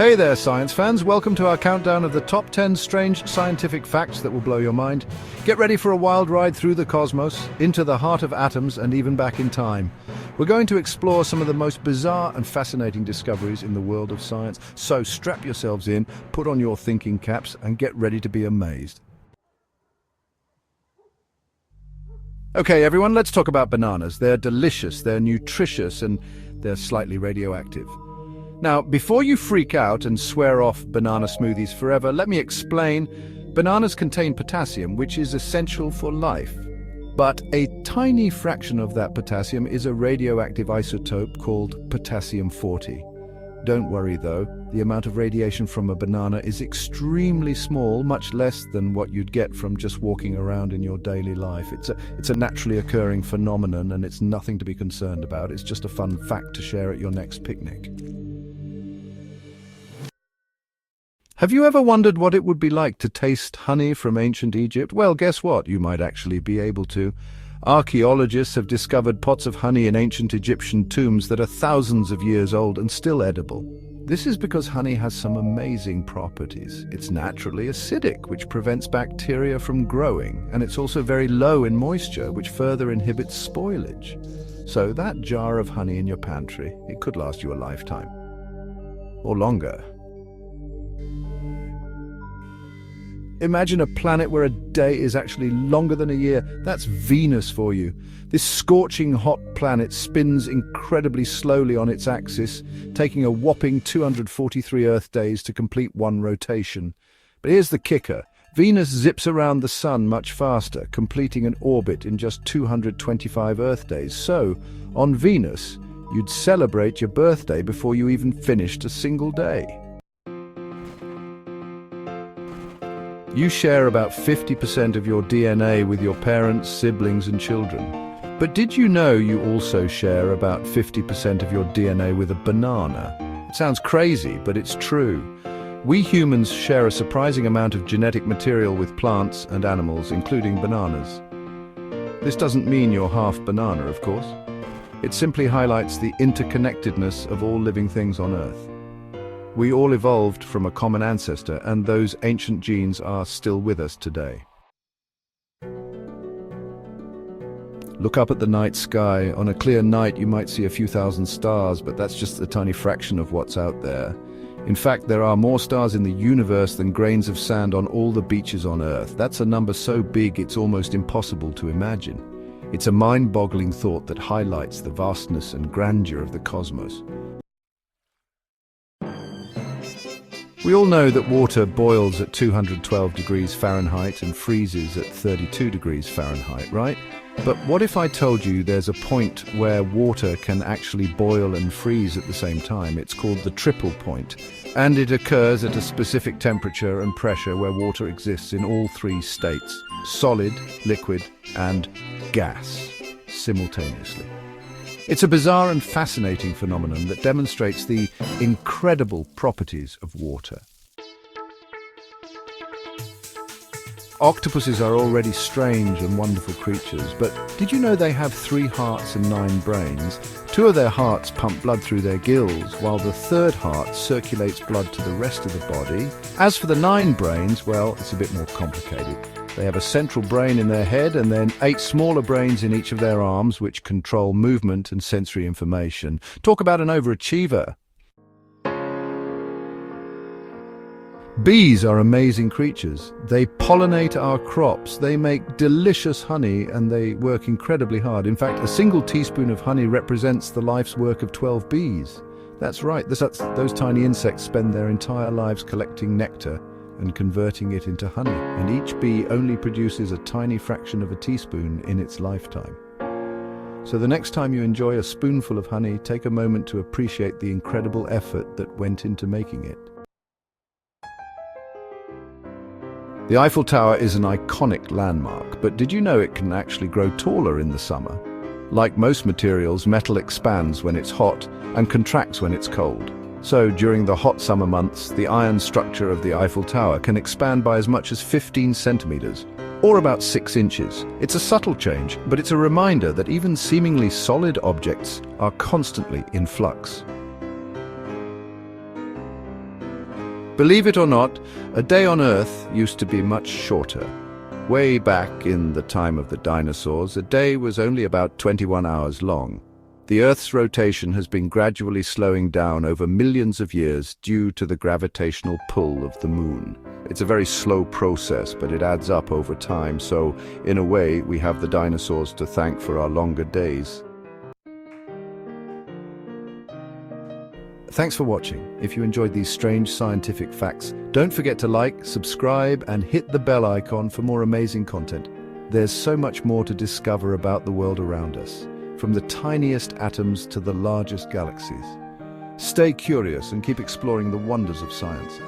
Hey there, science fans. Welcome to our countdown of the top 10 strange scientific facts that will blow your mind. Get ready for a wild ride through the cosmos, into the heart of atoms, and even back in time. We're going to explore some of the most bizarre and fascinating discoveries in the world of science. So strap yourselves in, put on your thinking caps, and get ready to be amazed. Okay, everyone, let's talk about bananas. They're delicious, they're nutritious, and they're slightly radioactive. Now, before you freak out and swear off banana smoothies forever, let me explain. Bananas contain potassium, which is essential for life. But a tiny fraction of that potassium is a radioactive isotope called potassium-40. Don't worry though, the amount of radiation from a banana is extremely small, much less than what you'd get from just walking around in your daily life. It's a naturally occurring phenomenon, and it's nothing to be concerned about. It's just a fun fact to share at your next picnic. Have you ever wondered what it would be like to taste honey from ancient Egypt? Well, guess what? You might actually be able to. Archaeologists have discovered pots of honey in ancient Egyptian tombs that are thousands of years old and still edible. This is because honey has some amazing properties. It's naturally acidic, which prevents bacteria from growing, and it's also very low in moisture, which further inhibits spoilage. So that jar of honey in your pantry, it could last you a lifetime. Or longer. Imagine a planet where a day is actually longer than a year. That's Venus for you. This scorching hot planet spins incredibly slowly on its axis, taking a whopping 243 Earth days to complete one rotation. But here's the kicker. Venus zips around the Sun much faster, completing an orbit in just 225 Earth days. So, on Venus, you'd celebrate your birthday before you even finished a single day. You share about 50% of your DNA with your parents, siblings, and children. But did you know you also share about 50% of your DNA with a banana? It sounds crazy, but it's true. We humans share a surprising amount of genetic material with plants and animals, including bananas. This doesn't mean you're half banana, of course. It simply highlights the interconnectedness of all living things on Earth. We all evolved from a common ancestor, and those ancient genes are still with us today. Look up at the night sky. On a clear night, you might see a few thousand stars, but that's just a tiny fraction of what's out there. In fact, there are more stars in the universe than grains of sand on all the beaches on Earth. That's a number so big it's almost impossible to imagine. It's a mind-boggling thought that highlights the vastness and grandeur of the cosmos. We all know that water boils at 212 degrees Fahrenheit and freezes at 32 degrees Fahrenheit, right? But what if I told you there's a point where water can actually boil and freeze at the same time? It's called the triple point, and it occurs at a specific temperature and pressure where water exists in all three states: solid, liquid, and gas, simultaneously. It's a bizarre and fascinating phenomenon that demonstrates the incredible properties of water. Octopuses are already strange and wonderful creatures, but did you know they have 3 hearts and 9 brains? 2 of their hearts pump blood through their gills, while the 3rd heart circulates blood to the rest of the body. As for the 9 brains, well, it's a bit more complicated. They have a central brain in their head and then 8 smaller brains in each of their arms, which control movement and sensory information. Talk about an overachiever. Bees are amazing creatures. They pollinate our crops, they make delicious honey, and they work incredibly hard. In fact, a single teaspoon of honey represents the life's work of 12 bees. That's right, those tiny insects spend their entire lives collecting nectar and converting it into honey, and each bee only produces a tiny fraction of a teaspoon in its lifetime. So the next time you enjoy a spoonful of honey, take a moment to appreciate the incredible effort that went into making it. The Eiffel Tower is an iconic landmark, but did you know it can actually grow taller in the summer? Like most materials, metal expands when it's hot and contracts when it's cold. So during the hot summer months, the iron structure of the Eiffel Tower can expand by as much as 15 centimeters, or about 6 inches. It's a subtle change, but it's a reminder that even seemingly solid objects are constantly in flux. Believe it or not, a day on Earth used to be much shorter. Way back in the time of the dinosaurs, a day was only about 21 hours long. The Earth's rotation has been gradually slowing down over millions of years due to the gravitational pull of the Moon. It's a very slow process, but it adds up over time, so in a way we have the dinosaurs to thank for our longer days. Thanks for watching. If you enjoyed these strange scientific facts, don't forget to like, subscribe, and hit the bell icon for more amazing content. There's so much more to discover about the world around us, from the tiniest atoms to the largest galaxies. Stay curious and keep exploring the wonders of science.